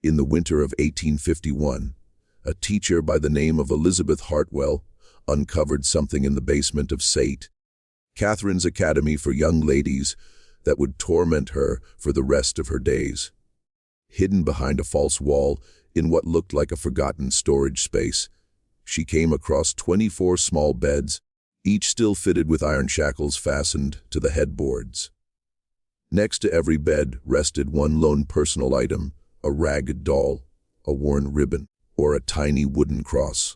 In the winter of 1851, a teacher by the name of Elizabeth Hartwell uncovered something in the basement of St. Catherine's Academy for young ladies that would torment her for the rest of her days. Hidden behind a false wall, in what looked like a forgotten storage space, she came across 24 small beds, each still fitted with iron shackles fastened to the headboards. Next to every bed rested one lone personal item, a ragged doll, a worn ribbon, or a tiny wooden cross.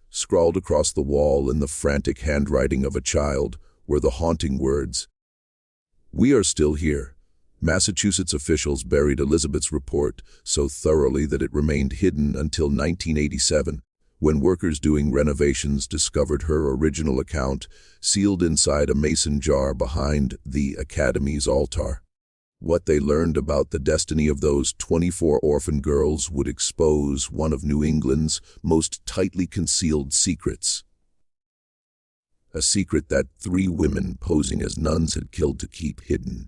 Scrawled across the wall in the frantic handwriting of a child were the haunting words, "We are still here." Massachusetts officials buried Elizabeth's report so thoroughly that it remained hidden until 1987, when workers doing renovations discovered her original account sealed inside a mason jar behind the Academy's altar. What they learned about the destiny of those 24 orphan girls would expose one of New England's most tightly concealed secrets. A secret that 3 women posing as nuns had killed to keep hidden.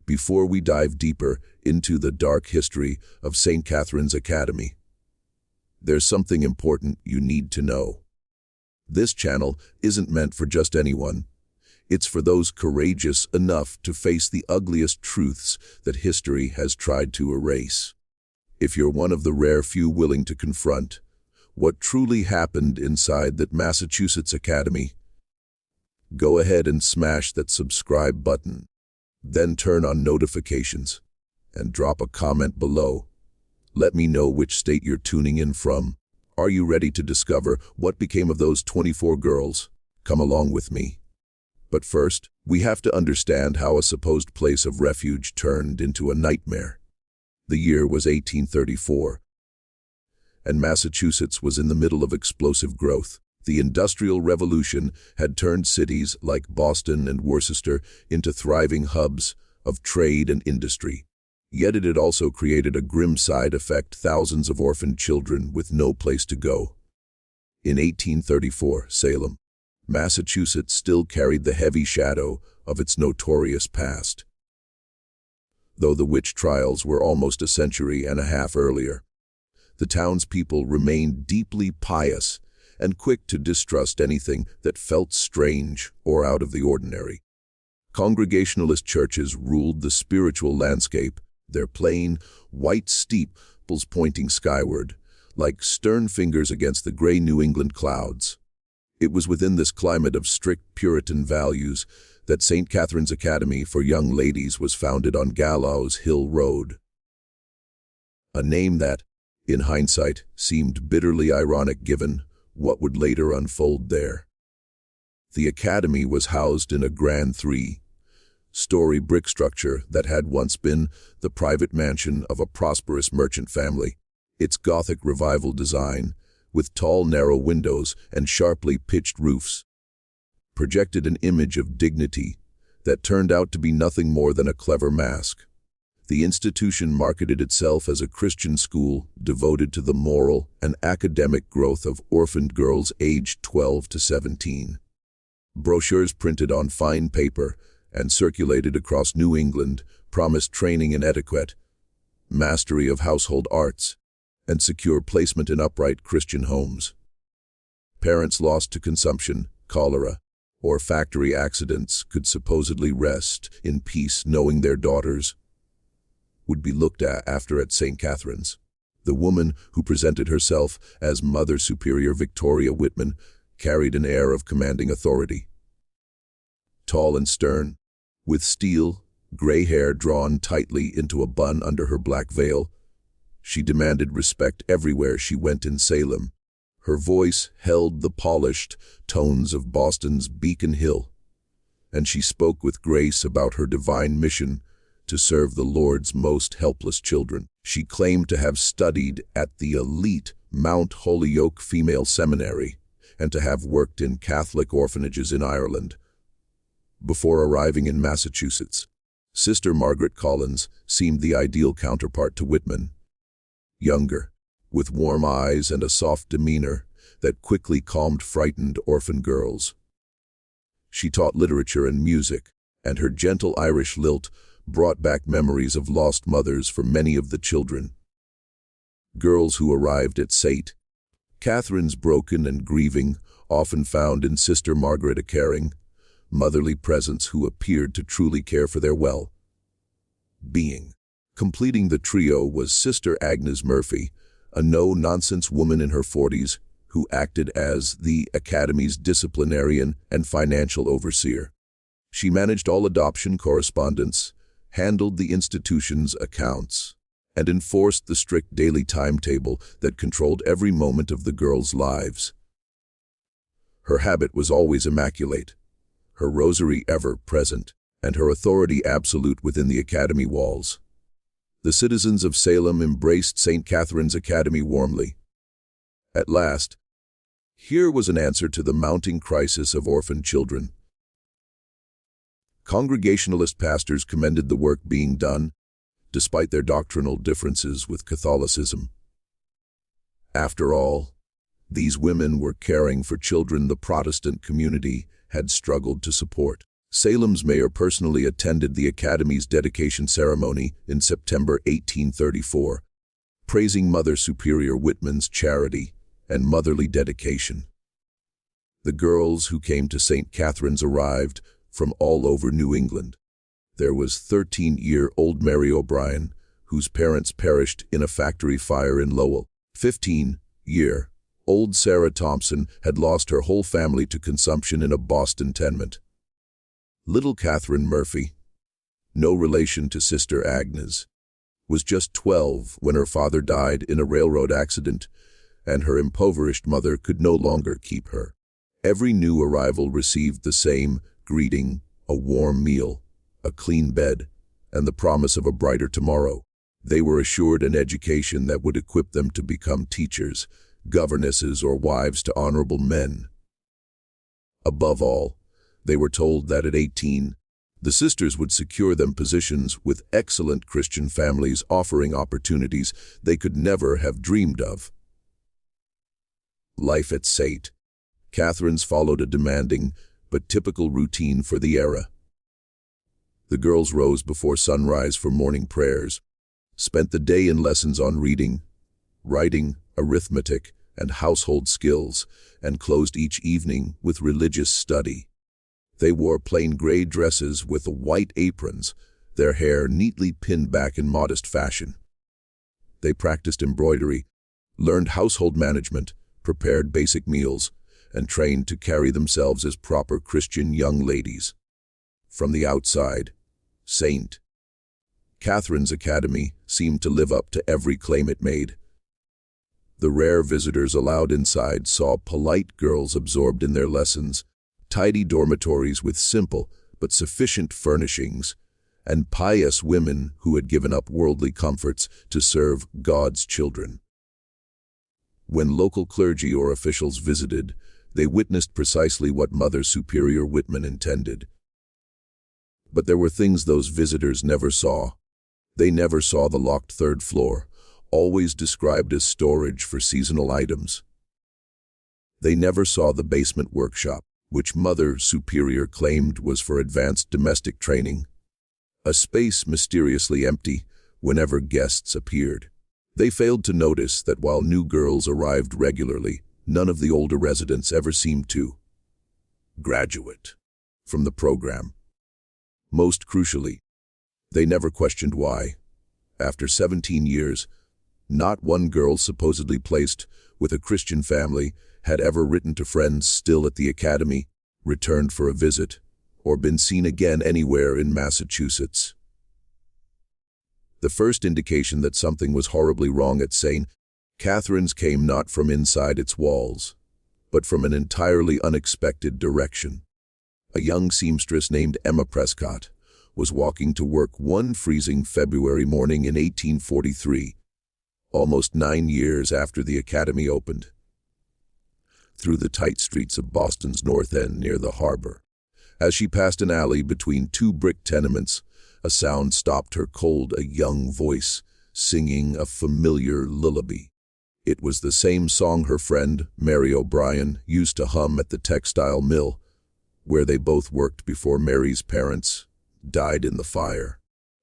Before we dive deeper into the dark history of St. Catherine's Academy, there's something important you need to know. This channel isn't meant for just anyone. It's for those courageous enough to face the ugliest truths that history has tried to erase. If you're one of the rare few willing to confront what truly happened inside that Massachusetts Academy, go ahead and smash that subscribe button. Then turn on notifications and drop a comment below. Let me know which state you're tuning in from. Are you ready to discover what became of those 24 girls? Come along with me. But first, we have to understand how a supposed place of refuge turned into a nightmare. The year was 1834, and Massachusetts was in the middle of explosive growth. The Industrial Revolution had turned cities like Boston and Worcester into thriving hubs of trade and industry. Yet it had also created a grim side effect: thousands of orphaned children with no place to go. In 1834, Salem, Massachusetts still carried the heavy shadow of its notorious past. Though the witch trials were almost a century and a half earlier, the townspeople remained deeply pious and quick to distrust anything that felt strange or out of the ordinary. Congregationalist churches ruled the spiritual landscape, their plain, white steeples pointing skyward, like stern fingers against the gray New England clouds. It was within this climate of strict Puritan values that St. Catherine's Academy for young ladies was founded on Gallows Hill Road. A name that, in hindsight, seemed bitterly ironic given what would later unfold there. The Academy was housed in a grand 3-story brick structure that had once been the private mansion of a prosperous merchant family. Its Gothic revival design, with tall, narrow windows and sharply pitched roofs, projected an image of dignity that turned out to be nothing more than a clever mask. The institution marketed itself as a Christian school devoted to the moral and academic growth of orphaned girls aged 12 to 17. Brochures printed on fine paper and circulated across New England promised training in etiquette, mastery of household arts, and secure placement in upright Christian homes. Parents lost to consumption, cholera, or factory accidents could supposedly rest in peace knowing their daughters would be looked after at St. Catherine's. The woman who presented herself as Mother Superior Victoria Whitman carried an air of commanding authority. Tall and stern, with steel, gray hair drawn tightly into a bun under her black veil, she demanded respect everywhere she went in Salem. Her voice held the polished tones of Boston's Beacon Hill, and she spoke with grace about her divine mission to serve the Lord's most helpless children. She claimed to have studied at the elite Mount Holyoke Female Seminary and to have worked in Catholic orphanages in Ireland. Before arriving in Massachusetts, Sister Margaret Collins seemed the ideal counterpart to Whitman. Younger, with warm eyes and a soft demeanor that quickly calmed frightened orphan girls. She taught literature and music, and her gentle Irish lilt brought back memories of lost mothers for many of the children. girls who arrived at St. Catherine's broken and grieving, often found in Sister Margaret a caring, motherly presence who appeared to truly care for their well-being. Completing the trio was Sister Agnes Murphy, a no-nonsense woman in her 40s who acted as the Academy's disciplinarian and financial overseer. She managed all adoption correspondence, handled the institution's accounts, and enforced the strict daily timetable that controlled every moment of the girls' lives. Her habit was always immaculate, her rosary ever present, and her authority absolute within the academy walls. The citizens of Salem embraced St. Catherine's Academy warmly. At last, here was an answer to the mounting crisis of orphan children. Congregationalist pastors commended the work being done, despite their doctrinal differences with Catholicism. After all, these women were caring for children the Protestant community had struggled to support. Salem's mayor personally attended the Academy's dedication ceremony in September 1834, praising Mother Superior Whitman's charity and motherly dedication. The girls who came to St. Catherine's arrived from all over New England. There was 13-year-old Mary O'Brien, whose parents perished in a factory fire in Lowell. 15-year-old Sarah Thompson had lost her whole family to consumption in a Boston tenement. Little Catherine Murphy, no relation to Sister Agnes, was just 12 when her father died in a railroad accident, and her impoverished mother could no longer keep her. Every new arrival received the same greeting, a warm meal, a clean bed, and the promise of a brighter tomorrow. They were assured an education that would equip them to become teachers, governesses, or wives to honorable men. Above all, they were told that at 18, the sisters would secure them positions with excellent Christian families offering opportunities they could never have dreamed of. Life at St. Catherine's followed a demanding but typical routine for the era. The girls rose before sunrise for morning prayers, spent the day in lessons on reading, writing, arithmetic, and household skills, and closed each evening with religious study. They wore plain gray dresses with white aprons, their hair neatly pinned back in modest fashion. They practiced embroidery, learned household management, prepared basic meals, and trained to carry themselves as proper Christian young ladies. From the outside, St. Catherine's Academy seemed to live up to every claim it made. The rare visitors allowed inside saw polite girls absorbed in their lessons, tidy dormitories with simple but sufficient furnishings, and pious women who had given up worldly comforts to serve God's children. When local clergy or officials visited, they witnessed precisely what Mother Superior Whitman intended. But there were things those visitors never saw. They never saw the locked third floor, always described as storage for seasonal items. They never saw the basement workshop, which Mother Superior claimed was for advanced domestic training, a space mysteriously empty whenever guests appeared. They failed to notice that while new girls arrived regularly, none of the older residents ever seemed to graduate from the program. Most crucially, they never questioned why. After 17 years, not one girl supposedly placed with a Christian family had ever written to friends still at the academy, returned for a visit, or been seen again anywhere in Massachusetts. The first indication that something was horribly wrong at St. Catherine's came not from inside its walls, but from an entirely unexpected direction. A young seamstress named Emma Prescott was walking to work one freezing February morning in 1843, almost 9 years after the academy opened. Through the tight streets of Boston's North End near the harbor, as she passed an alley between two brick tenements, a sound stopped her cold, a young voice singing a familiar lullaby. It was the same song her friend, Mary O'Brien, used to hum at the textile mill, where they both worked before Mary's parents died in the fire.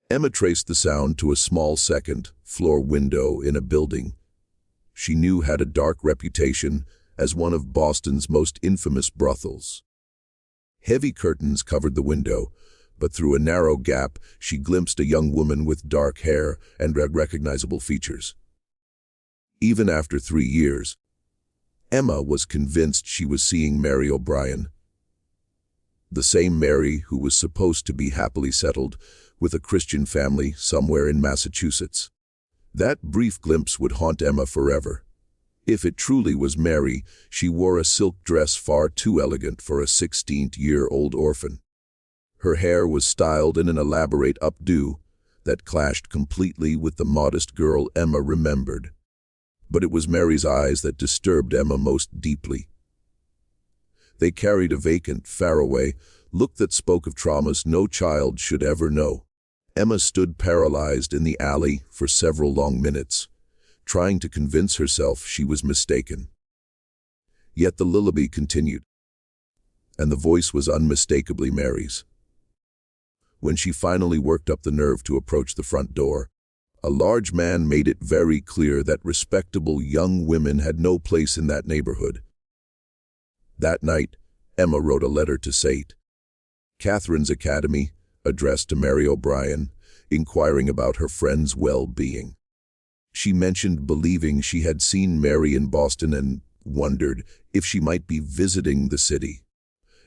Emma traced the sound to a small second-floor window in a building she knew had a dark reputation as one of Boston's most infamous brothels. Heavy curtains covered the window, but through a narrow gap she glimpsed a young woman with dark hair and recognizable features. Even after 3 years, Emma was convinced she was seeing Mary O'Brien. The same Mary who was supposed to be happily settled with a Christian family somewhere in Massachusetts. That brief glimpse would haunt Emma forever. If it truly was Mary, she wore a silk dress far too elegant for a 16-year-old orphan. Her hair was styled in an elaborate updo that clashed completely with the modest girl Emma remembered. But it was Mary's eyes that disturbed Emma most deeply. They carried a vacant, faraway look that spoke of traumas no child should ever know. Emma stood paralyzed in the alley for several long minutes, trying to convince herself she was mistaken. Yet the lullaby continued, and the voice was unmistakably Mary's. When she finally worked up the nerve to approach the front door, a large man made it very clear that respectable young women had no place in that neighborhood. That night, Emma wrote a letter to St. Catherine's Academy, addressed to Mary O'Brien, inquiring about her friend's well-being. She mentioned believing she had seen Mary in Boston and wondered if she might be visiting the city.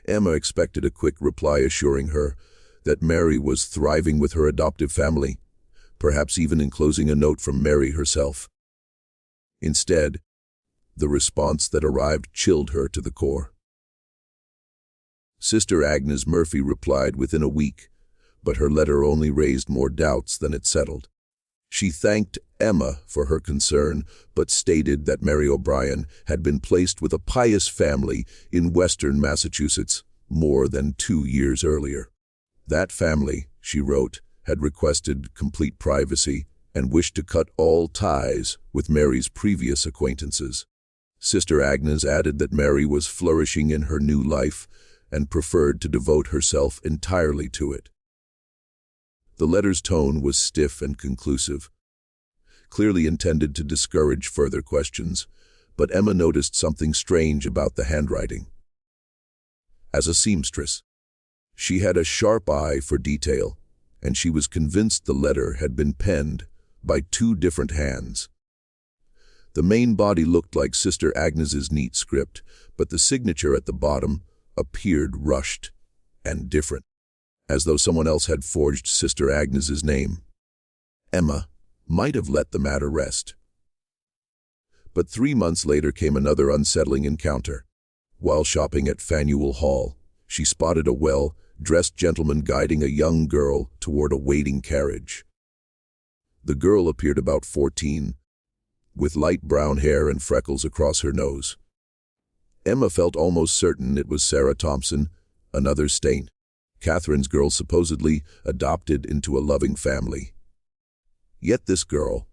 Emma expected a quick reply assuring her that Mary was thriving with her adoptive family, perhaps even enclosing a note from Mary herself. Instead, the response that arrived chilled her to the core. Sister Agnes Murphy replied within a week, but her letter only raised more doubts than it settled. She thanked Emma for her concern, but stated that Mary O'Brien had been placed with a pious family in western Massachusetts more than 2 years earlier. That family, she wrote, had requested complete privacy and wished to cut all ties with Mary's previous acquaintances. Sister Agnes added that Mary was flourishing in her new life and preferred to devote herself entirely to it. The letter's tone was stiff and conclusive, clearly intended to discourage further questions, but Emma noticed something strange about the handwriting. As a seamstress, she had a sharp eye for detail, and she was convinced the letter had been penned by 2 different hands. The main body looked like Sister Agnes's neat script, but the signature at the bottom appeared rushed and different, as though someone else had forged Sister Agnes's name. Emma might have let the matter rest. But 3 months later came another unsettling encounter. While shopping at Faneuil Hall, she spotted a well-dressed gentleman guiding a young girl toward a waiting carriage. The girl appeared about 14, with light brown hair and freckles across her nose. Emma felt almost certain it was Sarah Thompson, another St. Catherine's girl supposedly adopted into a loving family. Yet this girl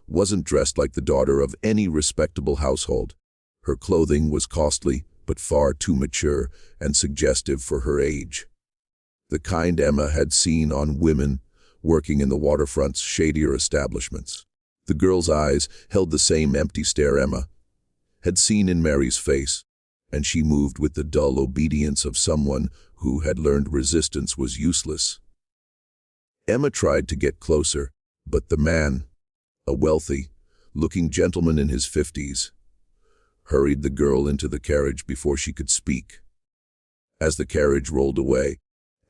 wasn't dressed like the daughter of any respectable household. Her clothing was costly, but far too mature and suggestive for her age. The kind Emma had seen on women working in the waterfront's shadier establishments. The girl's eyes held the same empty stare Emma had seen in Mary's face, and she moved with the dull obedience of someone who had learned resistance was useless. Emma tried to get closer, but the man, a wealthy-looking gentleman in his 50s, hurried the girl into the carriage before she could speak. As the carriage rolled away,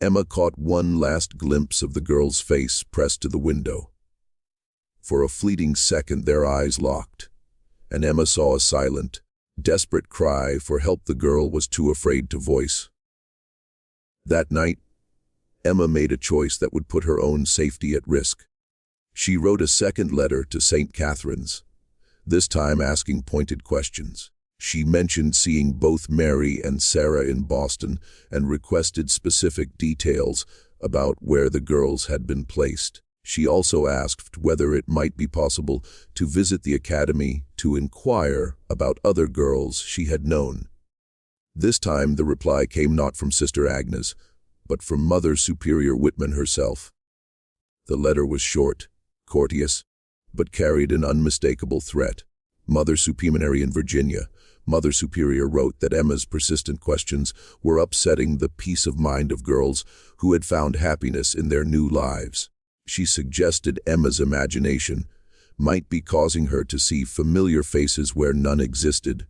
Emma caught one last glimpse of the girl's face pressed to the window. For a fleeting second their eyes locked, and Emma saw a silent, desperate cry for help the girl was too afraid to voice. That night, Emma made a choice that would put her own safety at risk. She wrote a second letter to St. Catherine's, this time asking pointed questions. She mentioned seeing both Mary and Sarah in Boston and requested specific details about where the girls had been placed. She also asked whether it might be possible to visit the academy to inquire about other girls she had known. This time the reply came not from Sister Agnes, but from Mother Superior Whitman herself. The letter was short, courteous, but carried an unmistakable threat. Mother Supernumerary in Virginia, Mother Superior wrote that Emma's persistent questions were upsetting the peace of mind of girls who had found happiness in their new lives. She suggested Emma's imagination might be causing her to see familiar faces where none existed,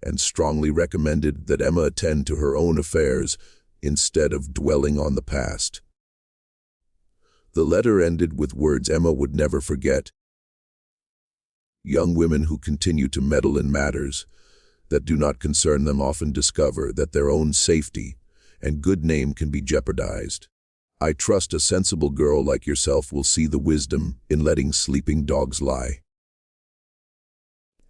and strongly recommended that Emma attend to her own affairs instead of dwelling on the past. The letter ended with words Emma would never forget. Young women who continue to meddle in matters that do not concern them often discover that their own safety and good name can be jeopardized. I trust a sensible girl like yourself will see the wisdom in letting sleeping dogs lie.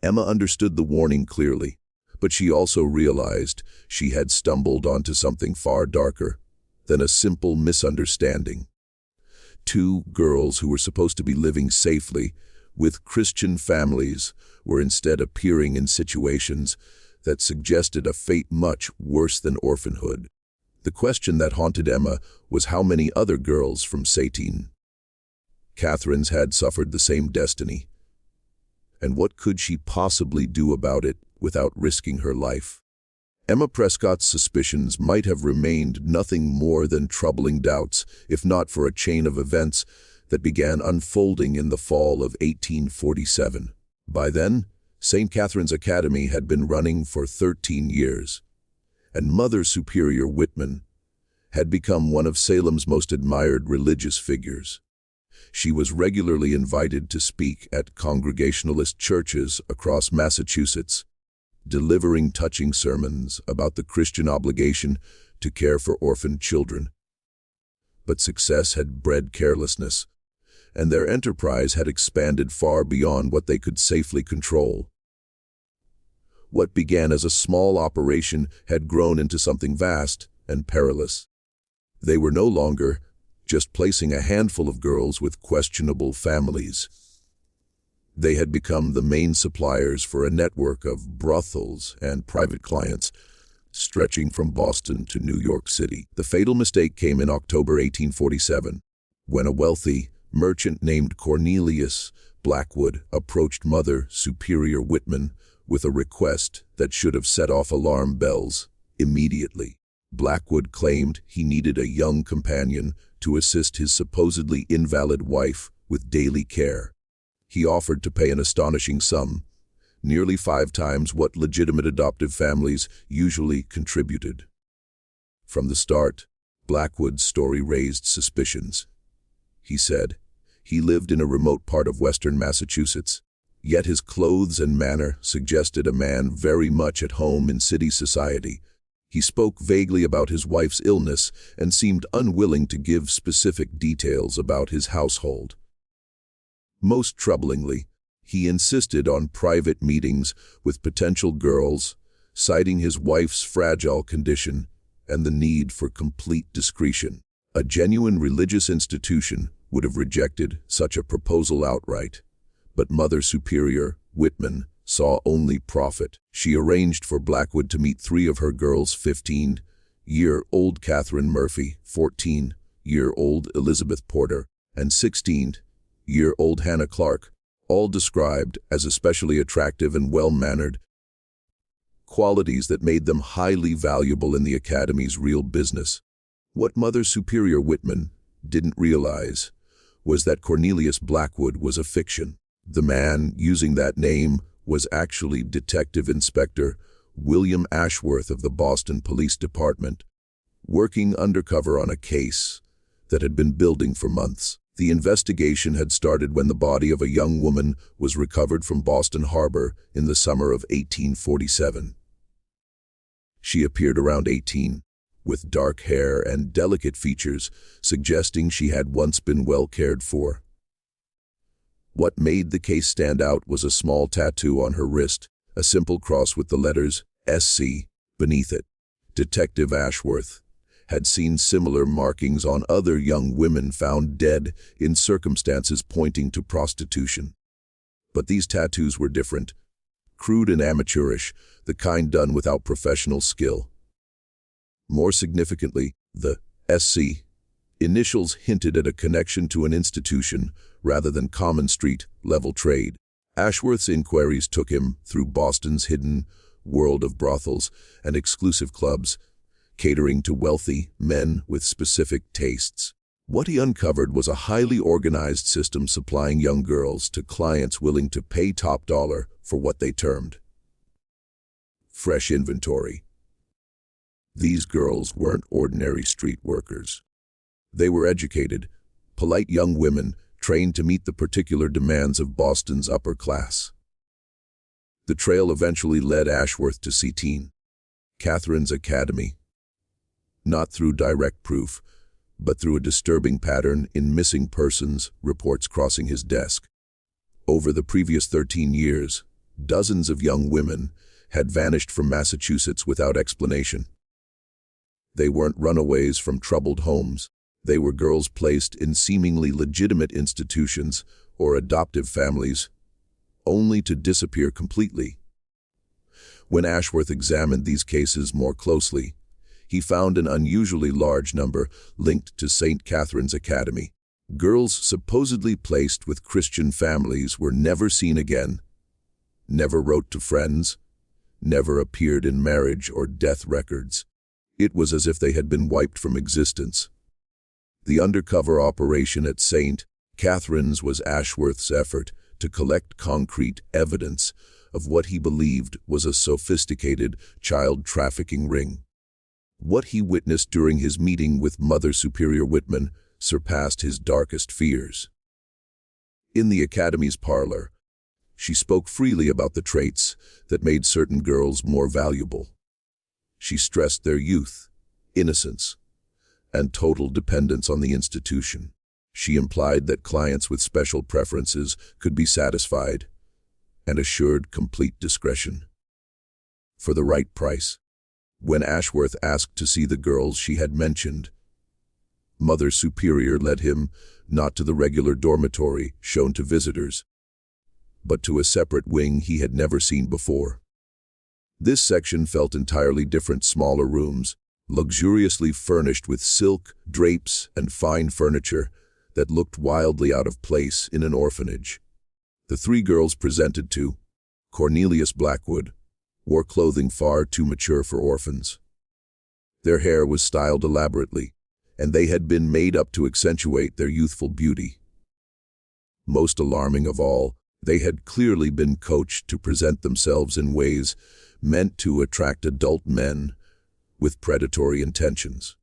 Emma understood the warning clearly, but she also realized she had stumbled onto something far darker than a simple misunderstanding. Two girls who were supposed to be living safely with Christian families were instead appearing in situations that suggested a fate much worse than orphanhood. The question that haunted Emma was how many other girls from Satine Catherine's had suffered the same destiny, and what could she possibly do about it without risking her life? Emma Prescott's suspicions might have remained nothing more than troubling doubts, if not for a chain of events that began unfolding in the fall of 1847. By then, St. Catherine's Academy had been running for 13 years, and Mother Superior Whitman had become one of Salem's most admired religious figures. She was regularly invited to speak at Congregationalist churches across Massachusetts, delivering touching sermons about the Christian obligation to care for orphaned children. But success had bred carelessness, and their enterprise had expanded far beyond what they could safely control. What began as a small operation had grown into something vast and perilous. They were no longer just placing a handful of girls with questionable families. They had become the main suppliers for a network of brothels and private clients, stretching from Boston to New York City. The fatal mistake came in October 1847, when a wealthy merchant named Cornelius Blackwood approached Mother Superior Whitman with a request that should have set off alarm bells immediately. Blackwood claimed he needed a young companion to assist his supposedly invalid wife with daily care. He offered to pay an astonishing sum, nearly 5 times what legitimate adoptive families usually contributed. From the start, Blackwood's story raised suspicions. He said he lived in a remote part of western Massachusetts, yet his clothes and manner suggested a man very much at home in city society. He spoke vaguely about his wife's illness and seemed unwilling to give specific details about his household. Most troublingly, he insisted on private meetings with potential girls, citing his wife's fragile condition and the need for complete discretion. A genuine religious institution would have rejected such a proposal outright, but Mother Superior Whitman saw only profit. She arranged for Blackwood to meet 3 of her girls: 15-year-old Catherine Murphy, 14-year-old Elizabeth Porter, and 16-year-old Hannah Clark, all described as especially attractive and well-mannered, qualities that made them highly valuable in the Academy's real business. What Mother Superior Whitman didn't realize was that Cornelius Blackwood was a fiction. The man using that name was actually Detective Inspector William Ashworth of the Boston Police Department, working undercover on a case that had been building for months. The investigation had started when the body of a young woman was recovered from Boston Harbor in the summer of 1847. She appeared around 18, with dark hair and delicate features, suggesting she had once been well cared for. What made the case stand out was a small tattoo on her wrist, a simple cross with the letters SC beneath it. Detective Ashworth had seen similar markings on other young women found dead in circumstances pointing to prostitution. But these tattoos were different, crude and amateurish, the kind done without professional skill. More significantly, the SC initials hinted at a connection to an institution rather than common street-level trade. Ashworth's inquiries took him through Boston's hidden world of brothels and exclusive clubs, catering to wealthy men with specific tastes. What he uncovered was a highly organized system supplying young girls to clients willing to pay top dollar for what they termed fresh inventory. These girls weren't ordinary street workers. They were educated, polite young women trained to meet the particular demands of Boston's upper class. The trail eventually led Ashworth to see Catherine's Academy, not through direct proof, but through a disturbing pattern in missing persons reports crossing his desk. Over the previous 13 years, dozens of young women had vanished from Massachusetts without explanation. They weren't runaways from troubled homes. They were girls placed in seemingly legitimate institutions or adoptive families, only to disappear completely. When Ashworth examined these cases more closely, he found an unusually large number linked to St. Catherine's Academy. Girls supposedly placed with Christian families were never seen again, never wrote to friends, never appeared in marriage or death records. It was as if they had been wiped from existence. The undercover operation at St. Catherine's was Ashworth's effort to collect concrete evidence of what he believed was a sophisticated child trafficking ring. What he witnessed during his meeting with Mother Superior Whitman surpassed his darkest fears. In the Academy's parlor, she spoke freely about the traits that made certain girls more valuable. She stressed their youth, innocence, and total dependence on the institution. She implied that clients with special preferences could be satisfied and assured complete discretion for the right price. When Ashworth asked to see the girls she had mentioned, Mother Superior led him not to the regular dormitory shown to visitors, but to a separate wing he had never seen before. This section felt entirely different: smaller rooms, luxuriously furnished with silk, drapes, and fine furniture that looked wildly out of place in an orphanage. The three girls presented to Cornelius Blackwood wore clothing far too mature for orphans. Their hair was styled elaborately, and they had been made up to accentuate their youthful beauty. Most alarming of all, they had clearly been coached to present themselves in ways meant to attract adult men with predatory intentions.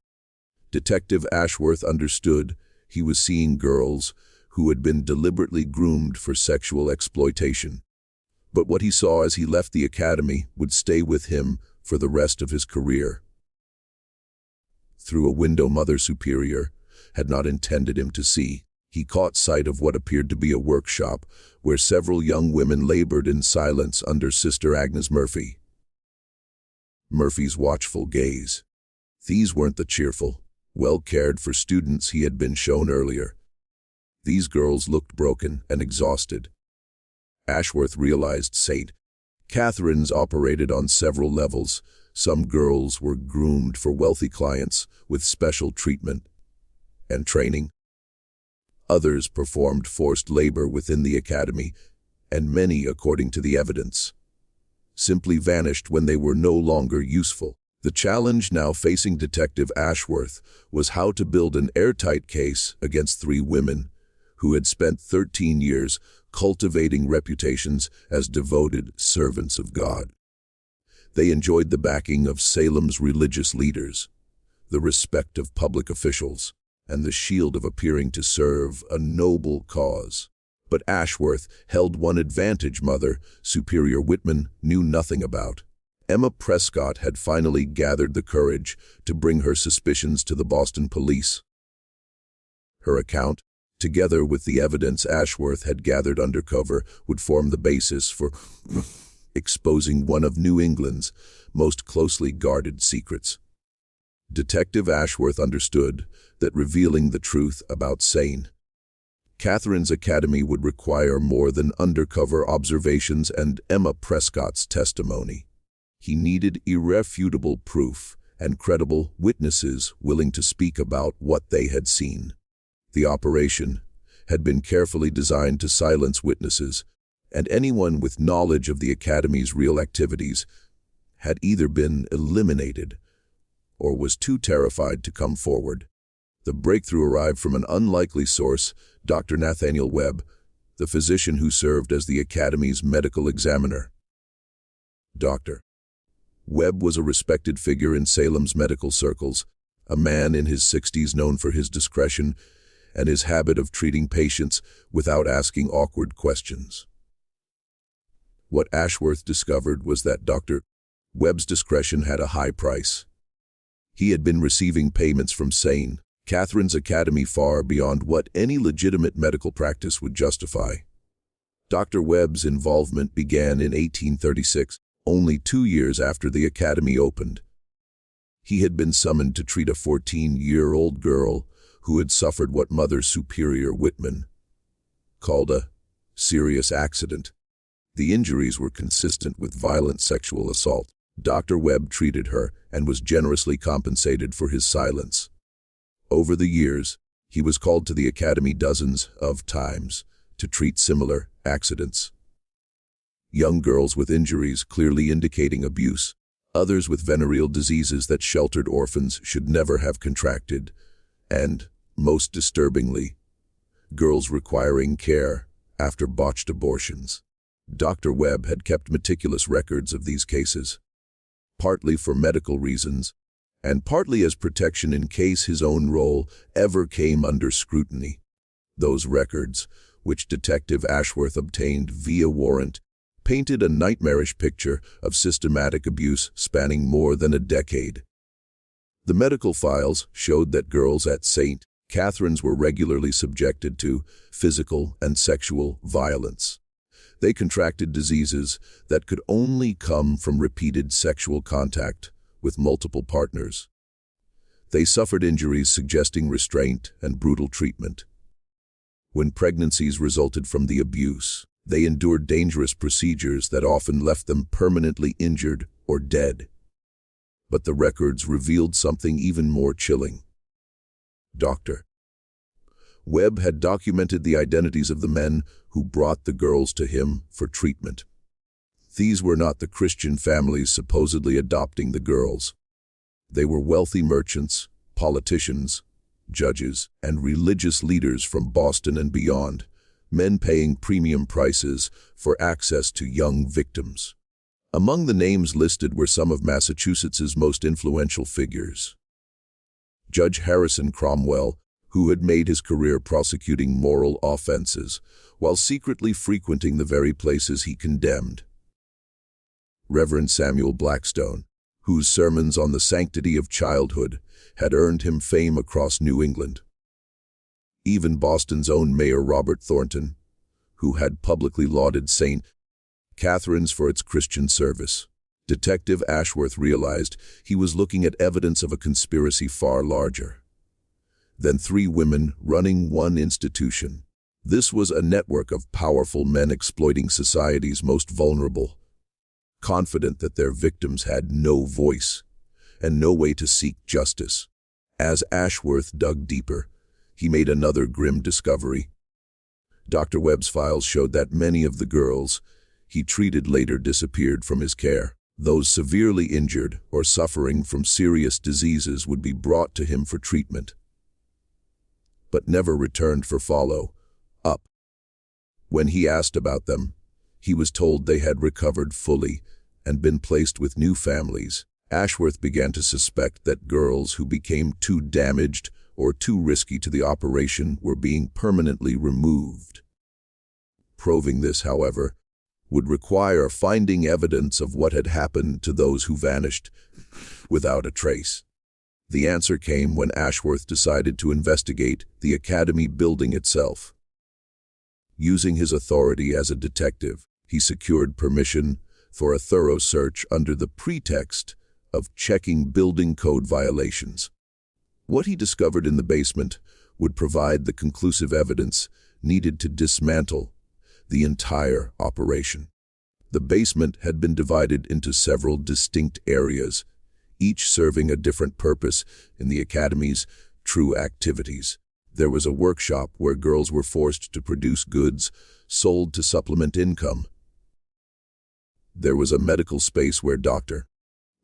Detective Ashworth understood he was seeing girls who had been deliberately groomed for sexual exploitation. But what he saw as he left the academy would stay with him for the rest of his career. Through a window Mother Superior had not intended him to see, he caught sight of what appeared to be a workshop where several young women labored in silence under Sister Agnes Murphy. Murphy's watchful gaze. These weren't the cheerful, well-cared-for students he had been shown earlier. These girls looked broken and exhausted. Ashworth realized St. Catherine's operated on several levels. Some girls were groomed for wealthy clients with special treatment and training. Others performed forced labor within the academy, and many, according to the evidence, simply vanished when they were no longer useful. The challenge now facing Detective Ashworth was how to build an airtight case against three women who had spent 13 years cultivating reputations as devoted servants of God. They enjoyed the backing of Salem's religious leaders, the respect of public officials, and the shield of appearing to serve a noble cause. But Ashworth held one advantage Mother Superior Whitman knew nothing about. Emma Prescott had finally gathered the courage to bring her suspicions to the Boston police. Her account, together with the evidence Ashworth had gathered undercover, would form the basis for exposing one of New England's most closely guarded secrets. Detective Ashworth understood that revealing the truth about St. Catherine's Academy would require more than undercover observations and Emma Prescott's testimony. He needed irrefutable proof and credible witnesses willing to speak about what they had seen. The operation had been carefully designed to silence witnesses and anyone with knowledge of the Academy's real activities had either been eliminated or was too terrified to come forward. The breakthrough arrived from an unlikely source, Dr. Nathaniel Webb, the physician who served as the Academy's medical examiner. Dr. Webb was a respected figure in Salem's medical circles, a man in his 60s known for his discretion and his habit of treating patients without asking awkward questions. What Ashworth discovered was that Dr. Webb's discretion had a high price. He had been receiving payments from St. Catherine's Academy far beyond what any legitimate medical practice would justify. Dr. Webb's involvement began in 1836, only 2 years after the Academy opened. He had been summoned to treat a 14-year-old girl who had suffered what Mother Superior Whitman called a serious accident. The injuries were consistent with violent sexual assault. Dr. Webb treated her and was generously compensated for his silence. Over the years, he was called to the Academy dozens of times to treat similar accidents. Young girls with injuries clearly indicating abuse, others with venereal diseases that sheltered orphans should never have contracted, and, most disturbingly, girls requiring care after botched abortions. Dr. Webb had kept meticulous records of these cases, partly for medical reasons, and partly as protection in case his own role ever came under scrutiny. Those records, which Detective Ashworth obtained via warrant, painted a nightmarish picture of systematic abuse spanning more than a decade. The medical files showed that girls at St. Catherine's were regularly subjected to physical and sexual violence. They contracted diseases that could only come from repeated sexual contact with multiple partners. They suffered injuries suggesting restraint and brutal treatment. When pregnancies resulted from the abuse, they endured dangerous procedures that often left them permanently injured or dead. But the records revealed something even more chilling. Dr. Webb had documented the identities of the men who brought the girls to him for treatment. These were not the Christian families supposedly adopting the girls. They were wealthy merchants, politicians, judges, and religious leaders from Boston and beyond, men paying premium prices for access to young victims. Among the names listed were some of Massachusetts's most influential figures. Judge Harrison Cromwell, who had made his career prosecuting moral offenses while secretly frequenting the very places he condemned. Reverend Samuel Blackstone, whose sermons on the sanctity of childhood had earned him fame across New England. Even Boston's own Mayor Robert Thornton, who had publicly lauded St. Catherine's for its Christian service. Detective Ashworth realized he was looking at evidence of a conspiracy far larger than 3 women running one institution. This was a network of powerful men exploiting society's most vulnerable, confident that their victims had no voice and no way to seek justice. As Ashworth dug deeper, he made another grim discovery. Dr. Webb's files showed that many of the girls he treated later disappeared from his care. Those severely injured or suffering from serious diseases would be brought to him for treatment, but never returned for follow-up. When he asked about them, he was told they had recovered fully and been placed with new families. Ashworth began to suspect that girls who became too damaged or too risky to the operation were being permanently removed. Proving this, however, would require finding evidence of what had happened to those who vanished without a trace. The answer came when Ashworth decided to investigate the Academy building itself. Using his authority as a detective, he secured permission for a thorough search under the pretext of checking building code violations. What he discovered in the basement would provide the conclusive evidence needed to dismantle the entire operation. The basement had been divided into several distinct areas, each serving a different purpose in the Academy's true activities. There was a workshop where girls were forced to produce goods sold to supplement income. There was a medical space where Dr.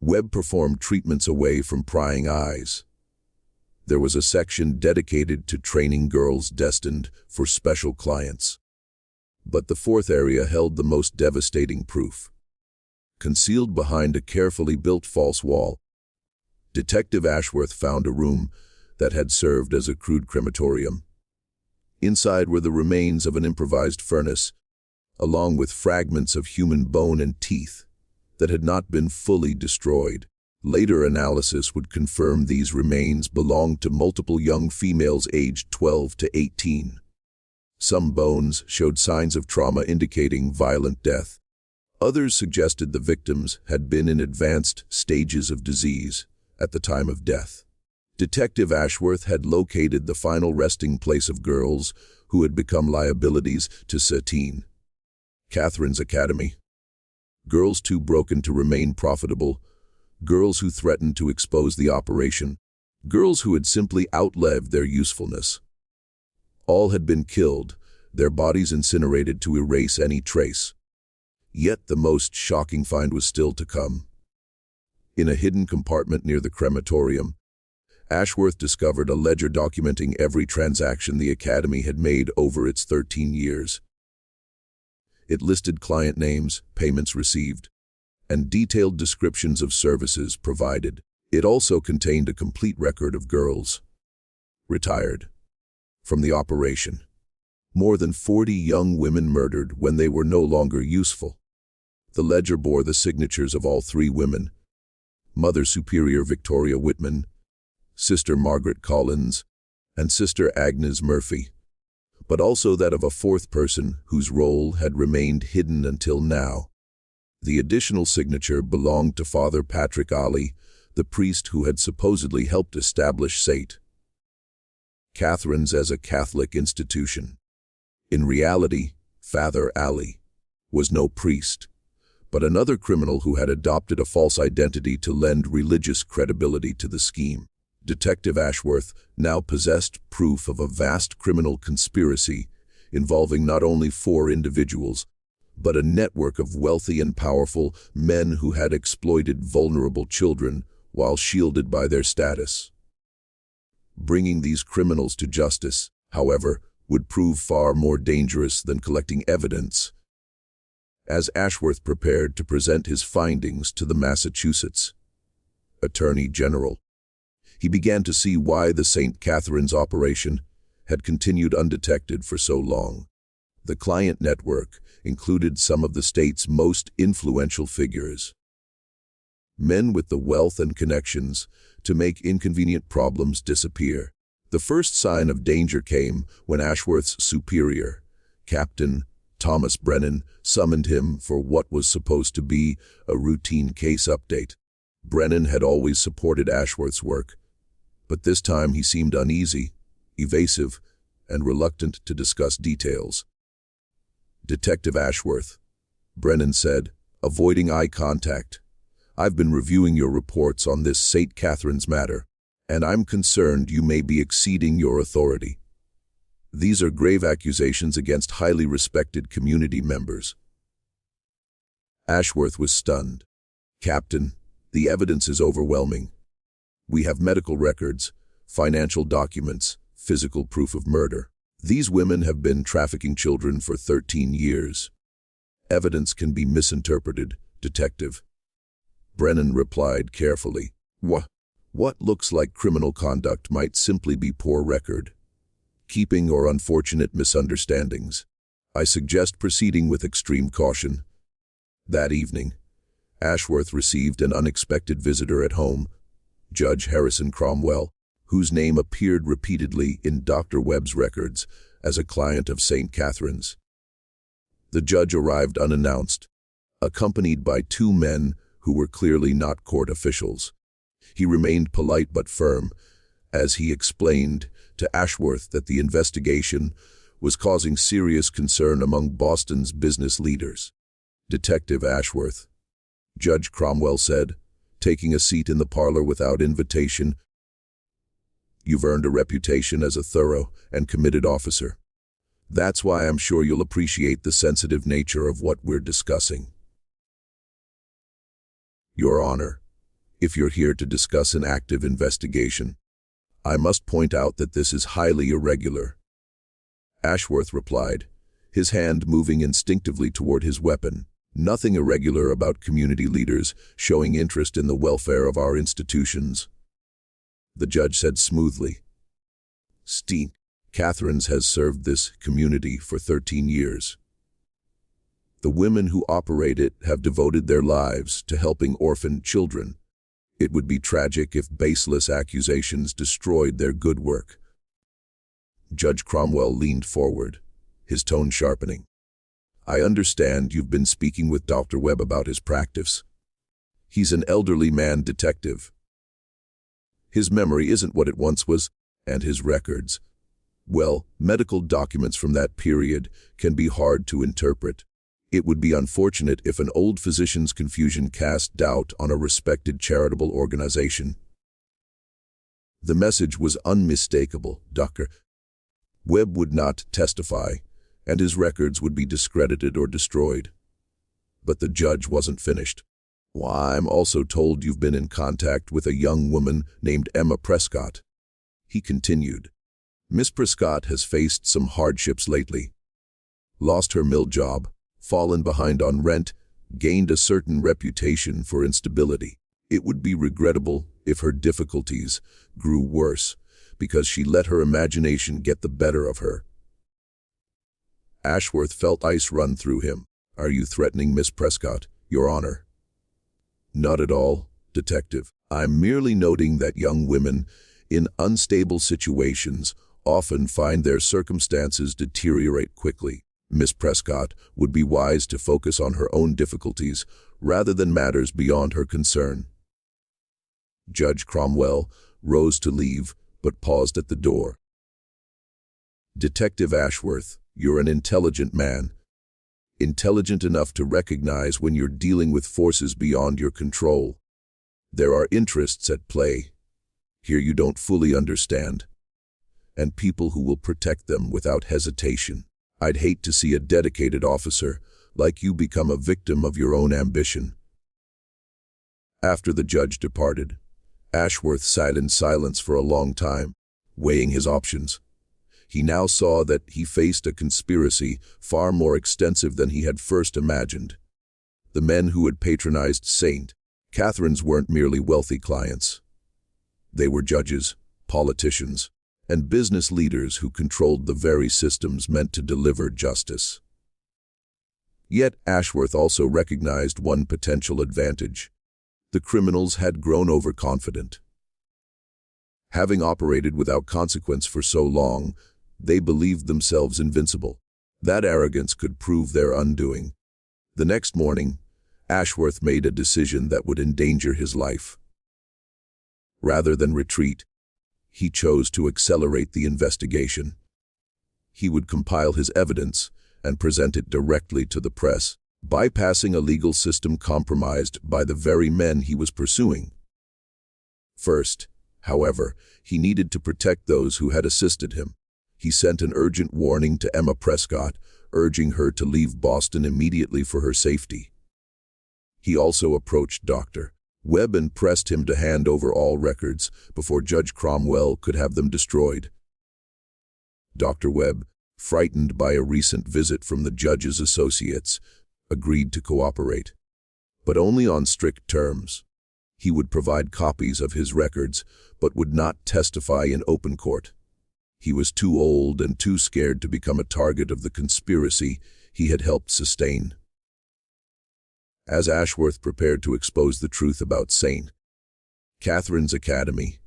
Webb performed treatments away from prying eyes. There was a section dedicated to training girls destined for special clients. But the fourth area held the most devastating proof. Concealed behind a carefully built false wall, Detective Ashworth found a room that had served as a crude crematorium. Inside were the remains of an improvised furnace, along with fragments of human bone and teeth that had not been fully destroyed. Later analysis would confirm these remains belonged to multiple young females aged 12 to 18. Some bones showed signs of trauma indicating violent death. Others suggested the victims had been in advanced stages of disease at the time of death. Detective Ashworth had located the final resting place of girls who had become liabilities to Satine. Catherine's Academy. Girls too broken to remain profitable. Girls who threatened to expose the operation. Girls who had simply outlived their usefulness. All had been killed, their bodies incinerated to erase any trace. Yet the most shocking find was still to come. In a hidden compartment near the crematorium, Ashworth discovered a ledger documenting every transaction the Academy had made over its 13 years. It listed client names, payments received, and detailed descriptions of services provided. It also contained a complete record of girls retired from the operation. More than 40 young women murdered when they were no longer useful. The ledger bore the signatures of all 3 women: Mother Superior Victoria Whitman, Sister Margaret Collins, and Sister Agnes Murphy, but also that of a 4th person whose role had remained hidden until now. The additional signature belonged to Father Patrick Ali, the priest who had supposedly helped establish St. Catherine's as a Catholic institution. In reality, Father Ali was no priest, but another criminal who had adopted a false identity to lend religious credibility to the scheme. Detective Ashworth now possessed proof of a vast criminal conspiracy involving not only 4 individuals, but a network of wealthy and powerful men who had exploited vulnerable children while shielded by their status. Bringing these criminals to justice, however, would prove far more dangerous than collecting evidence. As Ashworth prepared to present his findings to the Massachusetts Attorney General, he began to see why the St. Catherine's operation had continued undetected for so long. The client network included some of the state's most influential figures. Men with the wealth and connections to make inconvenient problems disappear. The first sign of danger came when Ashworth's superior, Captain Thomas Brennan, summoned him for what was supposed to be a routine case update. Brennan had always supported Ashworth's work, but this time he seemed uneasy, evasive, and reluctant to discuss details. "Detective Ashworth," Brennan said, avoiding eye contact, "I've been reviewing your reports on this St. Catherine's matter, and I'm concerned you may be exceeding your authority. These are grave accusations against highly respected community members." Ashworth was stunned. "Captain, the evidence is overwhelming. We have medical records, financial documents, physical proof of murder. These women have been trafficking children for 13 years. Evidence can be misinterpreted, Detective." Brennan replied carefully. What looks like criminal conduct might simply be poor record keeping or unfortunate misunderstandings. I suggest proceeding with extreme caution." That evening, Ashworth received an unexpected visitor at home, Judge Harrison Cromwell, whose name appeared repeatedly in Dr. Webb's records as a client of St. Catherine's. The judge arrived unannounced, accompanied by 2 men who were clearly not court officials. He remained polite but firm, as he explained to Ashworth that the investigation was causing serious concern among Boston's business leaders. "Detective Ashworth," Judge Cromwell said, taking a seat in the parlor without invitation, You've earned a reputation as a thorough and committed officer. That's why I'm sure you'll appreciate the sensitive nature of what we're discussing. Your Honor, if you're here to discuss an active investigation, I must point out that this is highly irregular. Ashworth replied, his hand moving instinctively toward his weapon. Nothing irregular about community leaders showing interest in the welfare of our institutions. The judge said smoothly, Steen, Catherine's has served this community for 13 years. The women who operate it have devoted their lives to helping orphan children. It would be tragic if baseless accusations destroyed their good work. Judge Cromwell leaned forward, his tone sharpening. I understand you've been speaking with Dr. Webb about his practice. He's an elderly man detective. His memory isn't what it once was, and his records, well, medical documents from that period can be hard to interpret. It would be unfortunate if an old physician's confusion cast doubt on a respected charitable organization. The message was unmistakable, Dr. Webb would not testify, and his records would be discredited or destroyed. But the judge wasn't finished. Why, I'm also told you've been in contact with a young woman named Emma Prescott. He continued, Miss Prescott has faced some hardships lately. Lost her mill job, fallen behind on rent, gained a certain reputation for instability. It would be regrettable if her difficulties grew worse because she let her imagination get the better of her. Ashworth felt ice run through him. Are you threatening Miss Prescott, Your Honor? Not at all, Detective. I'm merely noting that young women in unstable situations often find their circumstances deteriorate quickly. Miss Prescott would be wise to focus on her own difficulties rather than matters beyond her concern. Judge Cromwell rose to leave, but paused at the door. Detective Ashworth, you're an intelligent man. Intelligent enough to recognize when you're dealing with forces beyond your control. There are interests at play. Here you don't fully understand. And people who will protect them without hesitation. I'd hate to see a dedicated officer like you become a victim of your own ambition. After the judge departed, Ashworth sat in silence for a long time, weighing his options. He now saw that he faced a conspiracy far more extensive than he had first imagined. The men who had patronized St. Catherine's weren't merely wealthy clients. They were judges, politicians, and business leaders who controlled the very systems meant to deliver justice. Yet Ashworth also recognized one potential advantage. The criminals had grown overconfident. Having operated without consequence for so long, they believed themselves invincible. That arrogance could prove their undoing. The next morning, Ashworth made a decision that would endanger his life. Rather than retreat, he chose to accelerate the investigation. He would compile his evidence and present it directly to the press, bypassing a legal system compromised by the very men he was pursuing. First, however, he needed to protect those who had assisted him. He sent an urgent warning to Emma Prescott, urging her to leave Boston immediately for her safety. He also approached Dr. Webb and pressed him to hand over all records before Judge Cromwell could have them destroyed. Dr. Webb, frightened by a recent visit from the judge's associates, agreed to cooperate, but only on strict terms. He would provide copies of his records, but would not testify in open court. He was too old and too scared to become a target of the conspiracy he had helped sustain. As Ashworth prepared to expose the truth about St. Catherine's Academy,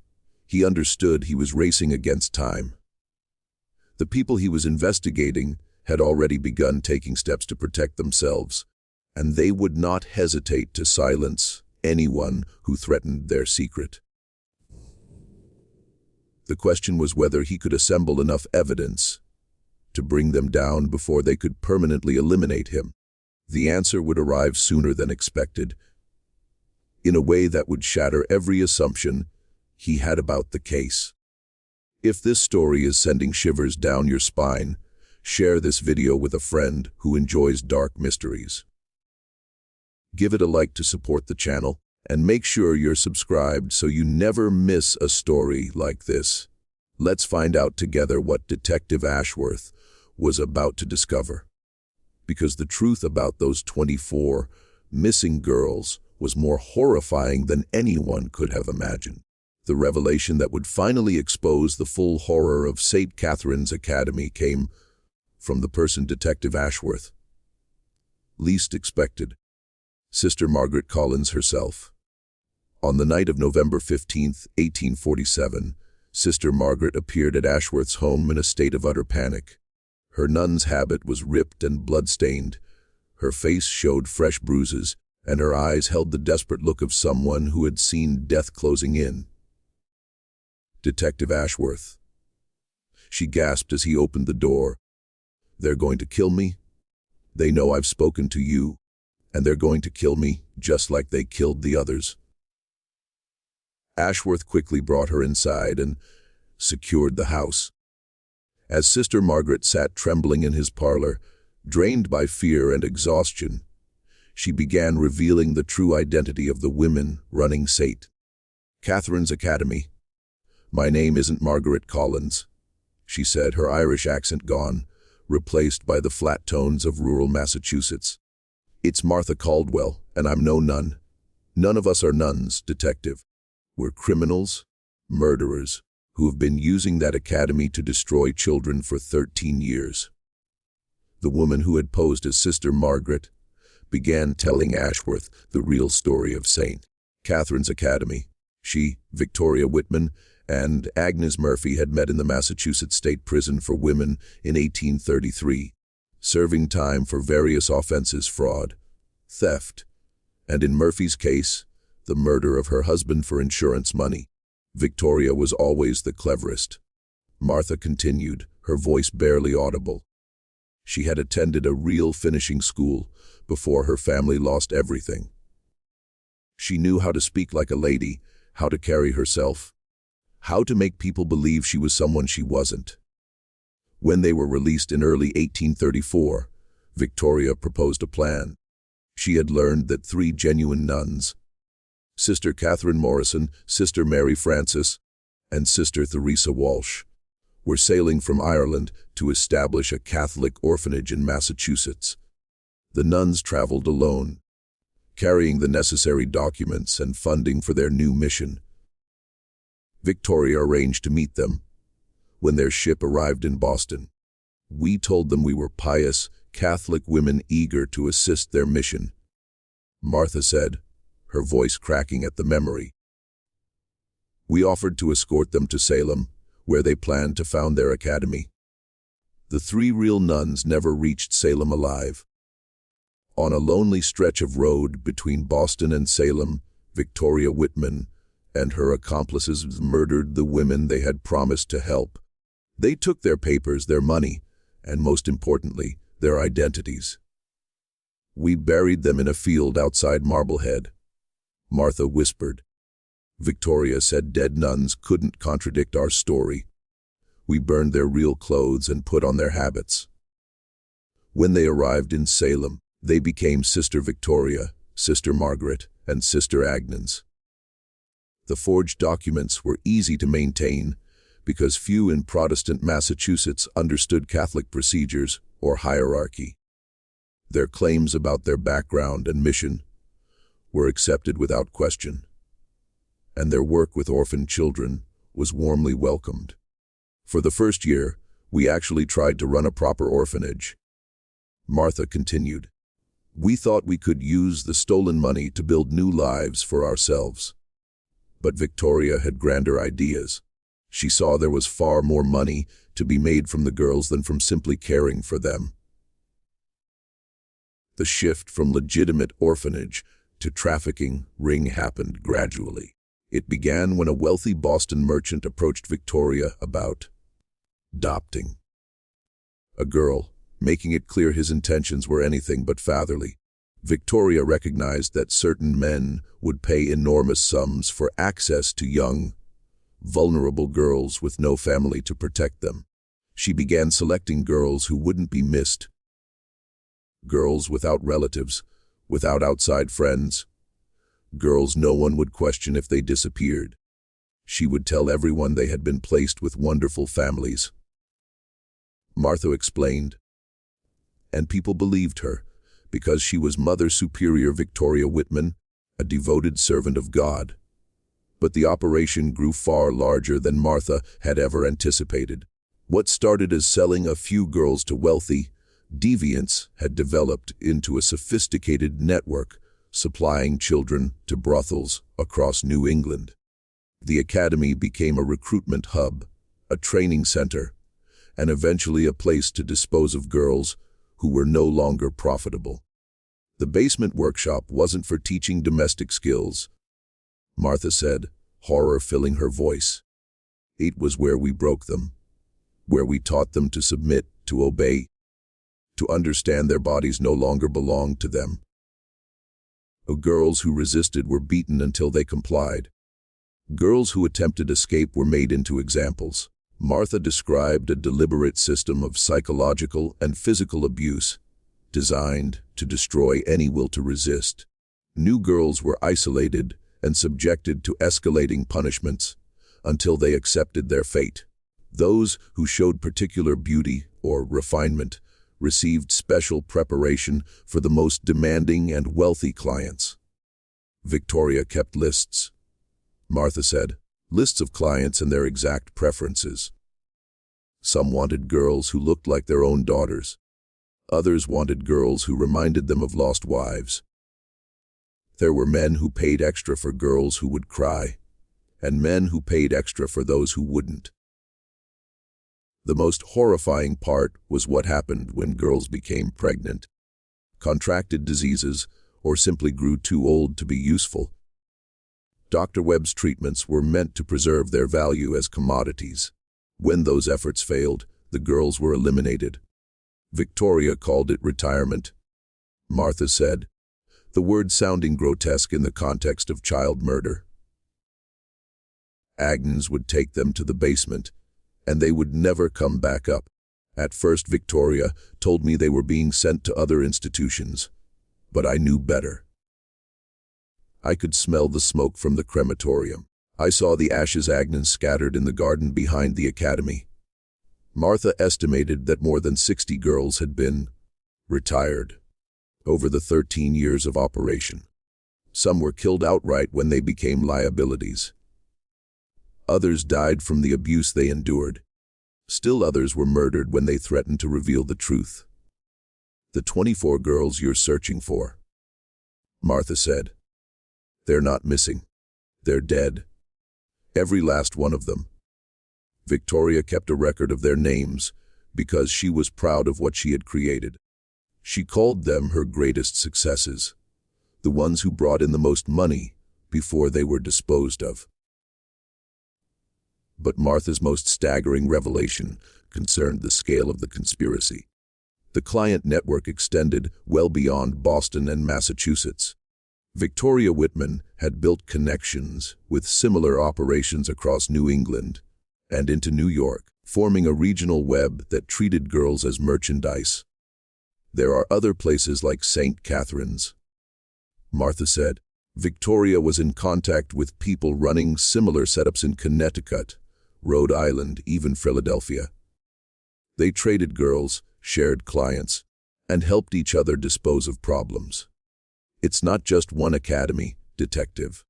he understood he was racing against time. The people he was investigating had already begun taking steps to protect themselves, and they would not hesitate to silence anyone who threatened their secret. The question was whether he could assemble enough evidence to bring them down before they could permanently eliminate him. The answer would arrive sooner than expected, in a way that would shatter every assumption he had about the case. If this story is sending shivers down your spine, share this video with a friend who enjoys dark mysteries. Give it a like to support the channel, and make sure you're subscribed so you never miss a story like this. Let's find out together what Detective Ashworth was about to discover. Because the truth about those 24 missing girls was more horrifying than anyone could have imagined. The revelation that would finally expose the full horror of St. Catherine's Academy came from the person Detective Ashworth least expected, Sister Margaret Collins herself. On the night of November 15, 1847, Sister Margaret appeared at Ashworth's home in a state of utter panic. Her nun's habit was ripped and blood-stained. Her face showed fresh bruises, and her eyes held the desperate look of someone who had seen death closing in. Detective Ashworth. She gasped as he opened the door. "They're going to kill me? They know I've spoken to you, and they're going to kill me, just like they killed the others." Ashworth quickly brought her inside and secured the house. As Sister Margaret sat trembling in his parlor, drained by fear and exhaustion, she began revealing the true identity of the women running St. Catherine's Academy. "My name isn't Margaret Collins," she said, her Irish accent gone, replaced by the flat tones of rural Massachusetts. "It's Martha Caldwell, and I'm no nun. None of us are nuns, Detective. We're criminals, murderers, who have been using that academy to destroy children for 13 years. The woman who had posed as Sister Margaret began telling Ashworth the real story of St. Catherine's Academy. She, Victoria Whitman, and Agnes Murphy had met in the Massachusetts State Prison for Women in 1833, serving time for various offenses: fraud, theft, and in Murphy's case, the murder of her husband for insurance money. Victoria was always the cleverest. Martha continued, her voice barely audible. She had attended a real finishing school before her family lost everything. She knew how to speak like a lady, how to carry herself, how to make people believe she was someone she wasn't. When they were released in early 1834, Victoria proposed a plan. She had learned that 3 genuine nuns, Sister Catherine Morrison, Sister Mary Frances, and Sister Theresa Walsh, were sailing from Ireland to establish a Catholic orphanage in Massachusetts. The nuns traveled alone, carrying the necessary documents and funding for their new mission. Victoria arranged to meet them. When their ship arrived in Boston, we told them we were pious Catholic women eager to assist their mission, Martha said, her voice cracking at the memory. We offered to escort them to Salem, where they planned to found their academy. The 3 real nuns never reached Salem alive. On a lonely stretch of road between Boston and Salem, Victoria Whitman and her accomplices murdered the women they had promised to help. They took their papers, their money, and most importantly, their identities. We buried them in a field outside Marblehead, Martha whispered. Victoria said dead nuns couldn't contradict our story. We burned their real clothes and put on their habits. When they arrived in Salem, they became Sister Victoria, Sister Margaret, and Sister Agnes. The forged documents were easy to maintain because few in Protestant Massachusetts understood Catholic procedures or hierarchy. Their claims about their background and mission were accepted without question, and their work with orphan children was warmly welcomed. For the first year, we actually tried to run a proper orphanage. Martha continued. We thought we could use the stolen money to build new lives for ourselves. But Victoria had grander ideas. She saw there was far more money to be made from the girls than from simply caring for them. The shift from legitimate orphanage to trafficking ring happened gradually. It began when a wealthy Boston merchant approached Victoria about adopting a girl, making it clear his intentions were anything but fatherly. Victoria recognized that certain men would pay enormous sums for access to young vulnerable girls with no family to protect them. She began selecting girls who wouldn't be missed. Girls without relatives, without outside friends. Girls no one would question if they disappeared. She would tell everyone they had been placed with wonderful families. Martha explained. And people believed her, because she was Mother Superior Victoria Whitman, a devoted servant of God. But the operation grew far larger than Martha had ever anticipated. What started as selling a few girls to wealthy deviants had developed into a sophisticated network supplying children to brothels across New England. The Academy became a recruitment hub, a training center, and eventually a place to dispose of girls who were no longer profitable. The basement workshop wasn't for teaching domestic skills, Martha said, horror filling her voice. It was where we broke them, where we taught them to submit, to obey, to understand their bodies no longer belonged to them. Girls who resisted were beaten until they complied. Girls who attempted escape were made into examples. Martha described a deliberate system of psychological and physical abuse designed to destroy any will to resist. New girls were isolated and subjected to escalating punishments until they accepted their fate. Those who showed particular beauty or refinement received special preparation for the most demanding and wealthy clients. Victoria kept lists, Martha said, lists of clients and their exact preferences. Some wanted girls who looked like their own daughters. Others wanted girls who reminded them of lost wives. There were men who paid extra for girls who would cry, and men who paid extra for those who wouldn't. The most horrifying part was what happened when girls became pregnant, contracted diseases, or simply grew too old to be useful. Dr. Webb's treatments were meant to preserve their value as commodities. When those efforts failed, the girls were eliminated. Victoria called it retirement. Martha said, the word sounding grotesque in the context of child murder. Agnes would take them to the basement, and they would never come back up. At first, Victoria told me they were being sent to other institutions, but I knew better. I could smell the smoke from the crematorium. I saw the ashes Agnes scattered in the garden behind the academy. Martha estimated that more than 60 girls had been retired over the 13 years of operation. Some were killed outright when they became liabilities. Others died from the abuse they endured. Still others were murdered when they threatened to reveal the truth. The 24 girls you're searching for, Martha said. They're not missing. They're dead. Every last one of them. Victoria kept a record of their names because she was proud of what she had created. She called them her greatest successes, the ones who brought in the most money before they were disposed of. But Martha's most staggering revelation concerned the scale of the conspiracy. The client network extended well beyond Boston and Massachusetts. Victoria Whitman had built connections with similar operations across New England and into New York, forming a regional web that treated girls as merchandise. There are other places like St. Catherine's, Martha said. Victoria was in contact with people running similar setups in Connecticut, Rhode Island, even Philadelphia. They traded girls, shared clients, and helped each other dispose of problems. It's not just one academy, detective.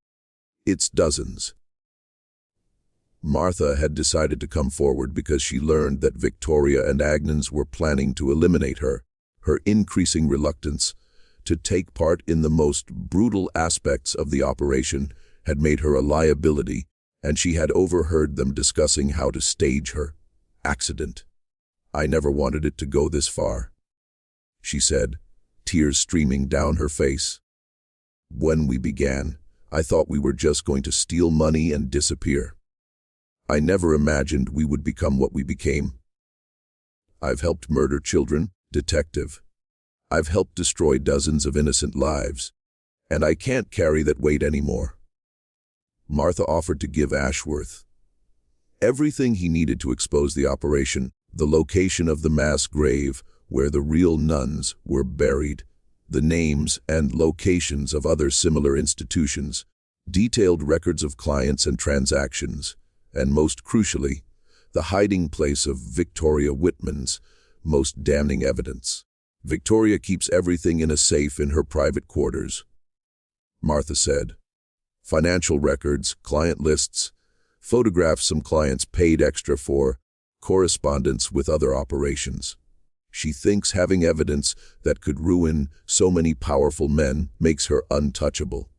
It's dozens. Martha had decided to come forward because she learned that Victoria and Agnes were planning to eliminate her. Her increasing reluctance to take part in the most brutal aspects of the operation had made her a liability, and she had overheard them discussing how to stage her accident. I never wanted it to go this far, she said, tears streaming down her face. When we began, I thought we were just going to steal money and disappear. I never imagined we would become what we became. I've helped murder children, detective. I've helped destroy dozens of innocent lives, and I can't carry that weight anymore. Martha offered to give Ashworth, Everything he needed to expose the operation: the location of the mass grave where the real nuns were buried, the names and locations of other similar institutions, detailed records of clients and transactions, and most crucially, the hiding place of Victoria Whitman's most damning evidence. Victoria keeps everything in a safe in her private quarters, Martha said. Financial records, client lists, photographs some clients paid extra for, correspondence with other operations. She thinks having evidence that could ruin so many powerful men makes her untouchable.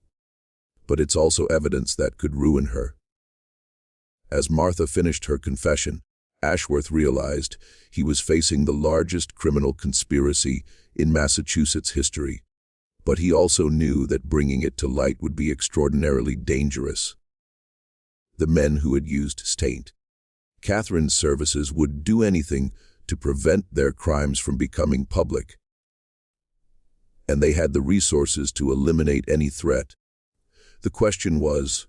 But it's also evidence that could ruin her. As Martha finished her confession, Ashworth realized he was facing the largest criminal conspiracy in Massachusetts history. But he also knew that bringing it to light would be extraordinarily dangerous. The men who had used St. Catherine's services would do anything to prevent their crimes from becoming public. And they had the resources to eliminate any threat. The question was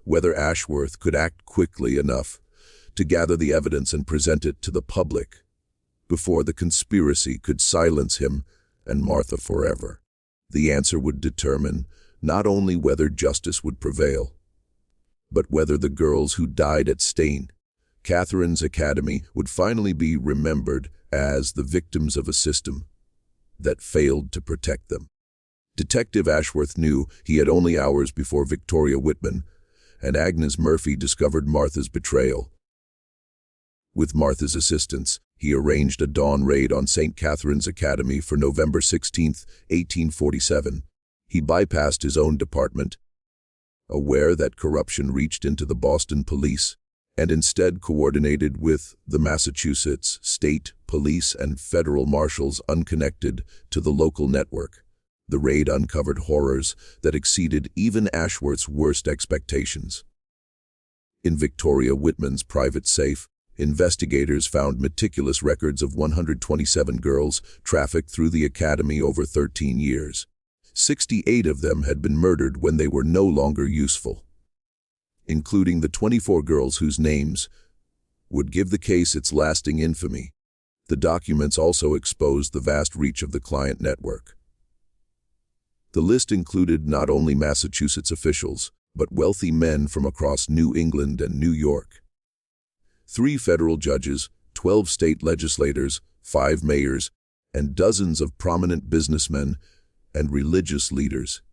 whether Ashworth could act quickly enough to gather the evidence and present it to the public before the conspiracy could silence him and Martha forever. The answer would determine not only whether justice would prevail, but whether the girls who died at St. Catherine's Academy would finally be remembered as the victims of a system that failed to protect them. Detective Ashworth knew he had only hours before Victoria Whitman and Agnes Murphy discovered Martha's betrayal. With Martha's assistance, he arranged a dawn raid on St. Catherine's Academy for November 16, 1847. He bypassed his own department, aware that corruption reached into the Boston police, and instead coordinated with the Massachusetts State Police and federal marshals unconnected to the local network. The raid uncovered horrors that exceeded even Ashworth's worst expectations. In Victoria Whitman's private safe, investigators found meticulous records of 127 girls trafficked through the academy over 13 years. 68 of them had been murdered when they were no longer useful, including the 24 girls whose names would give the case its lasting infamy. The documents also exposed the vast reach of the client network. The list included not only Massachusetts officials, but wealthy men from across New England and New York. 3 federal judges, 12 state legislators, 5 mayors, and dozens of prominent businessmen and religious leaders.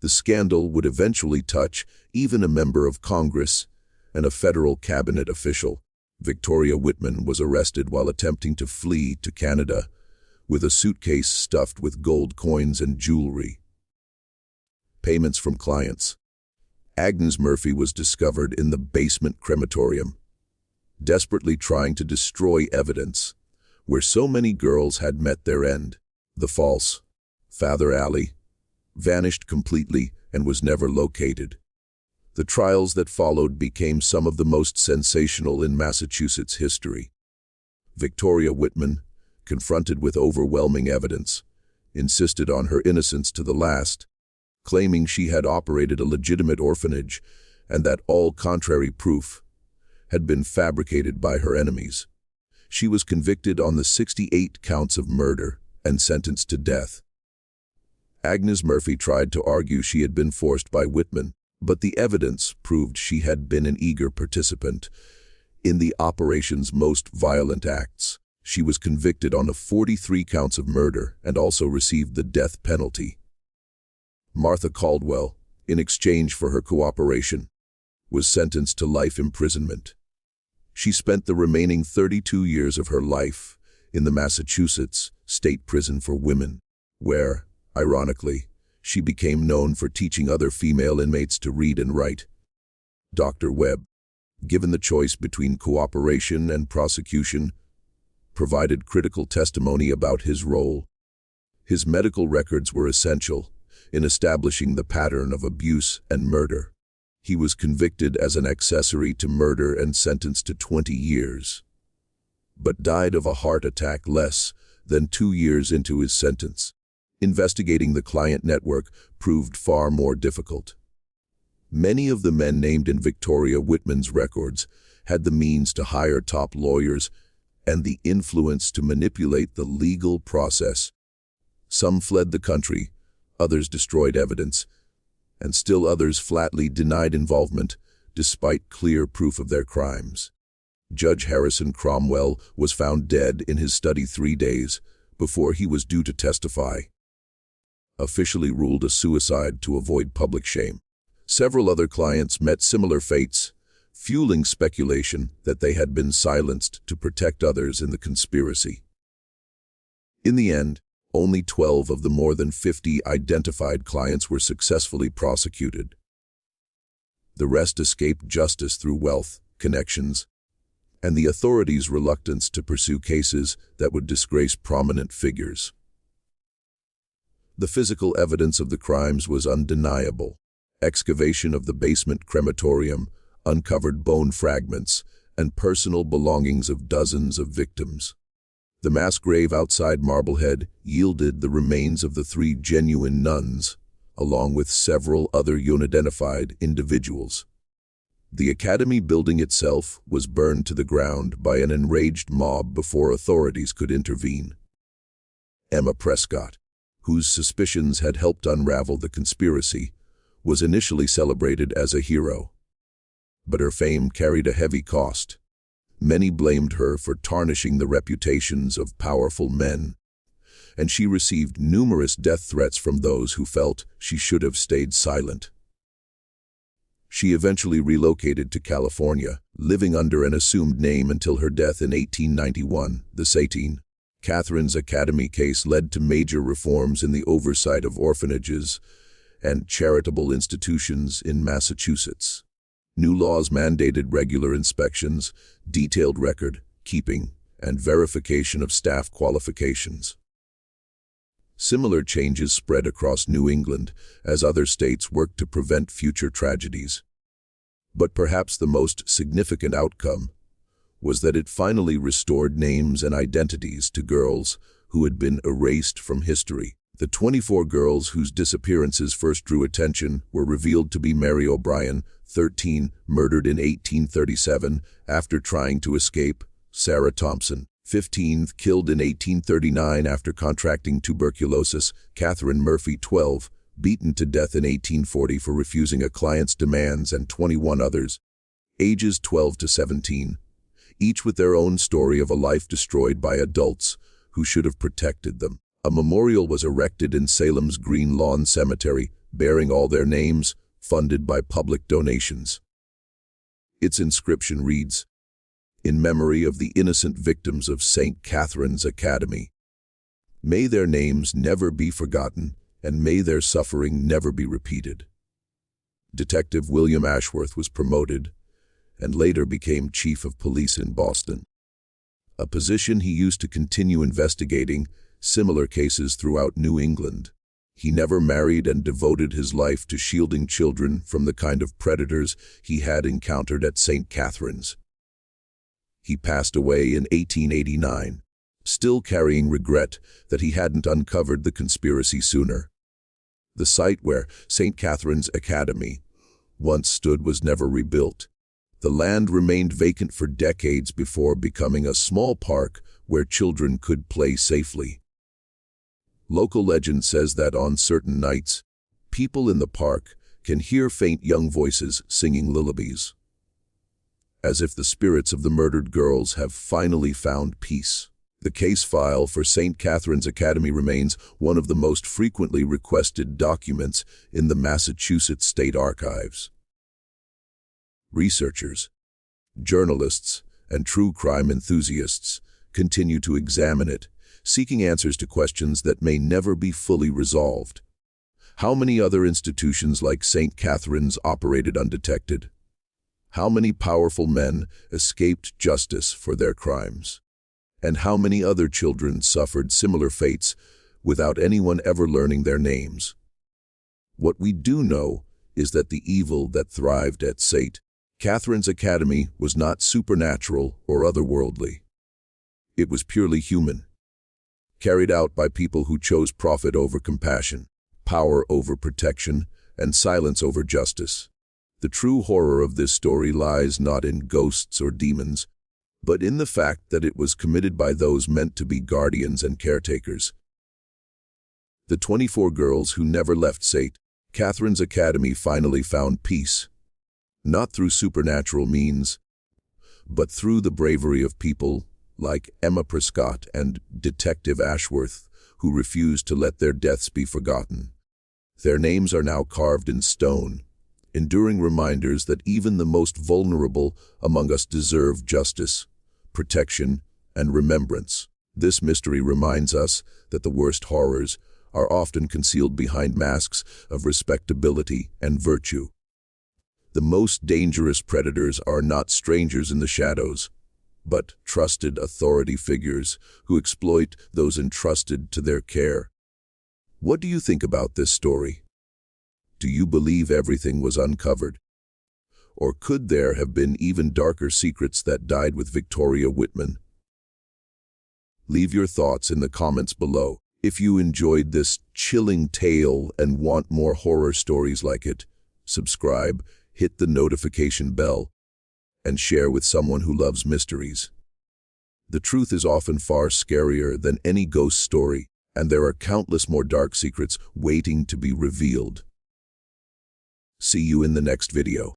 The scandal would eventually touch even a member of Congress and a federal cabinet official. Victoria Whitman was arrested while attempting to flee to Canada with a suitcase stuffed with gold coins and jewelry. Payments from clients. Agnes Murphy was discovered in the basement crematorium, desperately trying to destroy evidence where so many girls had met their end. The false Father Alley vanished completely and was never located. The trials that followed became some of the most sensational in Massachusetts history. Victoria Whitman, confronted with overwhelming evidence, insisted on her innocence to the last, claiming she had operated a legitimate orphanage and that all contrary proof had been fabricated by her enemies. She was convicted on the 68 counts of murder and sentenced to death. Agnes Murphy tried to argue she had been forced by Whitman, but the evidence proved she had been an eager participant in the operation's most violent acts. She was convicted on the 43 counts of murder and also received the death penalty. Martha Caldwell, in exchange for her cooperation, was sentenced to life imprisonment. She spent the remaining 32 years of her life in the Massachusetts State Prison for Women, where, ironically, she became known for teaching other female inmates to read and write. Dr. Webb, given the choice between cooperation and prosecution, provided critical testimony about his role. His medical records were essential in establishing the pattern of abuse and murder. He was convicted as an accessory to murder and sentenced to 20 years, but died of a heart attack less than 2 years into his sentence. Investigating the client network proved far more difficult. Many of the men named in Victoria Whitman's records had the means to hire top lawyers, and the influence to manipulate the legal process. Some fled the country, others destroyed evidence, and still others flatly denied involvement, despite clear proof of their crimes. Judge Harrison Cromwell was found dead in his study 3 days before he was due to testify. Officially ruled a suicide to avoid public shame. Several other clients met similar fates, fueling speculation that they had been silenced to protect others in the conspiracy. In the end, only 12 of the more than 50 identified clients were successfully prosecuted. The rest escaped justice through wealth, connections, and the authorities' reluctance to pursue cases that would disgrace prominent figures. The physical evidence of the crimes was undeniable. Excavation of the basement crematorium uncovered bone fragments and personal belongings of dozens of victims. The mass grave outside Marblehead yielded the remains of the 3 genuine nuns, along with several other unidentified individuals. The Academy building itself was burned to the ground by an enraged mob before authorities could intervene. Emma Prescott, whose suspicions had helped unravel the conspiracy, was initially celebrated as a hero. But her fame carried a heavy cost. Many blamed her for tarnishing the reputations of powerful men, and she received numerous death threats from those who felt she should have stayed silent. She eventually relocated to California, living under an assumed name until her death in 1891. The St. Catherine's Academy case led to major reforms in the oversight of orphanages and charitable institutions in Massachusetts. New laws mandated regular inspections, detailed record keeping, and verification of staff qualifications. Similar changes spread across New England as other states worked to prevent future tragedies. But perhaps the most significant outcome was that it finally restored names and identities to girls who had been erased from history. The 24 girls whose disappearances first drew attention were revealed to be Mary O'Brien, 13, murdered in 1837 after trying to escape; Sarah Thompson, 15, killed in 1839 after contracting tuberculosis; Catherine Murphy, 12, beaten to death in 1840 for refusing a client's demands; and 21 others, ages 12 to 17, each with their own story of a life destroyed by adults who should have protected them. A memorial was erected in Salem's Green Lawn Cemetery, bearing all their names, funded by public donations. Its inscription reads, "In memory of the innocent victims of St. Catherine's Academy. May their names never be forgotten, and may their suffering never be repeated." Detective William Ashworth was promoted and later became chief of police in Boston, a position he used to continue investigating similar cases throughout New England. He never married and devoted his life to shielding children from the kind of predators he had encountered at St. Catherine's. He passed away in 1889, still carrying regret that he hadn't uncovered the conspiracy sooner. The site where St. Catherine's Academy once stood was never rebuilt. The land remained vacant for decades before becoming a small park where children could play safely. Local legend says that on certain nights, people in the park can hear faint young voices singing lullabies, as if the spirits of the murdered girls have finally found peace. The case file for St. Catherine's Academy remains one of the most frequently requested documents in the Massachusetts State Archives. Researchers, journalists, and true crime enthusiasts continue to examine it, seeking answers to questions that may never be fully resolved. How many other institutions like St. Catherine's operated undetected? How many powerful men escaped justice for their crimes? And how many other children suffered similar fates without anyone ever learning their names? What we do know is that the evil that thrived at St. Catherine's Academy was not supernatural or otherworldly. It was purely human, carried out by people who chose profit over compassion, power over protection, and silence over justice. The true horror of this story lies not in ghosts or demons, but in the fact that it was committed by those meant to be guardians and caretakers. The 24 girls who never left St. Catherine's Academy finally found peace, not through supernatural means, but through the bravery of people like Emma Prescott and Detective Ashworth, who refused to let their deaths be forgotten. Their names are now carved in stone, enduring reminders that even the most vulnerable among us deserve justice, protection, and remembrance. This mystery reminds us that the worst horrors are often concealed behind masks of respectability and virtue. The most dangerous predators are not strangers in the shadows, but trusted authority figures who exploit those entrusted to their care. What do you think about this story? Do you believe everything was uncovered? Or could there have been even darker secrets that died with Victoria Whitman? Leave your thoughts in the comments below. If you enjoyed this chilling tale and want more horror stories like it, subscribe, hit the notification bell, and share with someone who loves mysteries. The truth is often far scarier than any ghost story, and there are countless more dark secrets waiting to be revealed. See you in the next video.